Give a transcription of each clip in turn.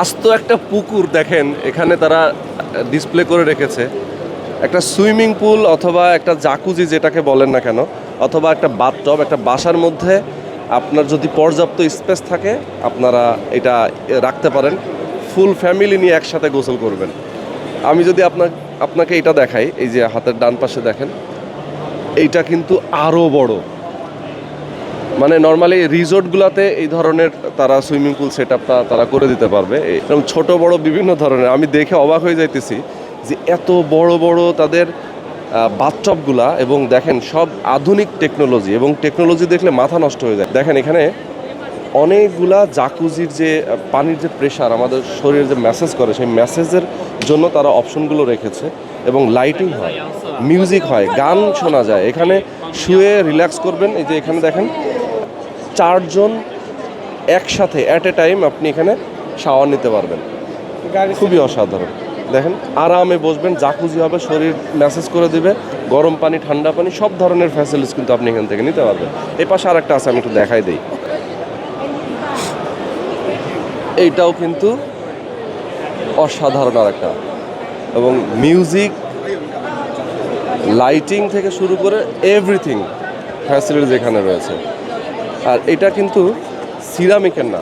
আস্ত একটা পুকুর দেখেন এখানে তারা ডিসপ্লে করে রেখেছে। একটা সুইমিং পুল অথবা একটা জাকুজি যেটাকে বলেন না কেন, অথবা একটা বাথটব, একটা বাসার মধ্যে আপনার যদি পর্যাপ্ত স্পেস থাকে আপনারা এটা রাখতে পারেন। ফুল ফ্যামিলি নিয়ে একসাথে গোসল করবেন। আমি যদি আপনাকে এটা দেখাই, এই যে হাতের ডান পাশে দেখেন, এইটা কিন্তু আরও বড়। মানে নর্মালি রিসোর্টগুলোতে এই ধরনের তারা সুইমিং পুল সেট আপটা তারা করে দিতে পারবে। এরকম ছোট বড় বিভিন্ন ধরনের, আমি দেখে অবাক হয়ে যাইতেছি যে এত বড় বড় তাদের বাথটবগুলা, এবং দেখেন সব আধুনিক টেকনোলজি, এবং টেকনোলজি দেখলে মাথা নষ্ট হয়ে যায়। দেখেন এখানে অনেকগুলা জাকুজির যে পানির যে প্রেশার আমাদের শরীরে যে ম্যাসেজ করে, সেই ম্যাসেজের জন্য তারা অপশনগুলো রেখেছে, এবং লাইটিং হয়, মিউজিক হয়, গান শোনা যায়। এখানে শুয়ে রিল্যাক্স করবেন। এই যে এখানে দেখেন 4 জন একসাথে অ্যাট এ টাইম আপনি এখানে শাওয়ার নিতে পারবেন। খুবই অসাধারণ। দেখেন আরামে বসবেন, জাকুজি হবে, শরীর ম্যাসেজ করে দিবে, গরম পানি ঠান্ডা পানি সব ধরনের ফ্যাসিলিটিস কিন্তু আপনি এখান থেকে নিতে পারবেন। এই পাশে আর একটা আছে, আমি একটু দেখাই দিই। এইটাও কিন্তু অসাধারণ আর একটা, এবং মিউজিক, লাইটিং থেকে শুরু করে এভরিথিং ফ্যাসিলিটিস এখানে রয়েছে। আর এটা কিন্তু সিরামিকের না,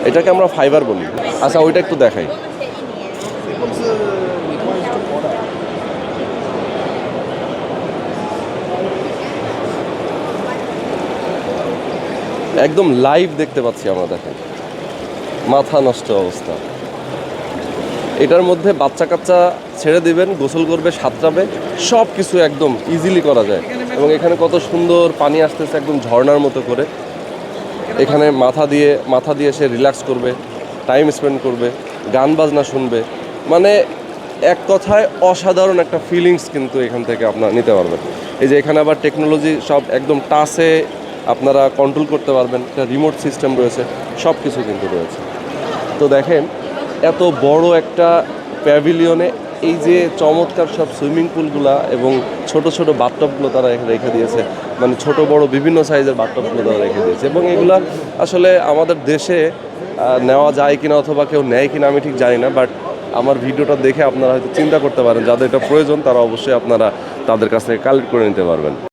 এটাকে আমরা ফাইবার বলি। আচ্ছা ওইটা একটু দেখাই। একদম লাইভ দেখতে পাচ্ছি আমরা, দেখেন মাথা নষ্ট অবস্থা। এটার মধ্যে বাচ্চা কাচ্চা ছেড়ে দিবেন, গোসল করবে, সাঁতরাবে, সব কিছু একদম ইজিলি করা যায়। এবং এখানে কত সুন্দর পানি আসতেছে একদম ঝর্ণার মতো করে। এখানে মাথা দিয়ে সে রিল্যাক্স করবে, টাইম স্পেন্ড করবে, গান বাজনা শুনবে। মানে এক কথায় অসাধারণ একটা ফিলিংস কিন্তু এখান থেকে আপনারা নিতে পারবেন। এই যে এখানে আবার টেকনোলজি সব একদম টাচে আপনারা কন্ট্রোল করতে পারবেন, একটা রিমোট সিস্টেম রয়েছে, সব কিছু কিন্তু রয়েছে। তো দেখেন এত বড় একটা প্যাভিলিয়নে এই যে চমৎকার সব সুইমিং পুলগুলা এবং ছোট ছোট বাথটবগুলো তারা রেখে দিয়েছে। মানে ছোট বড় বিভিন্ন সাইজের বাথটবগুলো তারা রেখে দিয়েছে, এবং এগুলা আসলে আমাদের দেশে নেওয়া যায় কিনা অথবা কেউ নেয় কিনা আমি ঠিক জানি না। বাট আমার ভিডিওটা দেখে আপনারা হয়তো চিন্তা করতে পারেন, যাদের এটা প্রয়োজন তারা অবশ্যই আপনারা তাদের কাছ থেকে কালেক্ট করে নিতে পারবেন।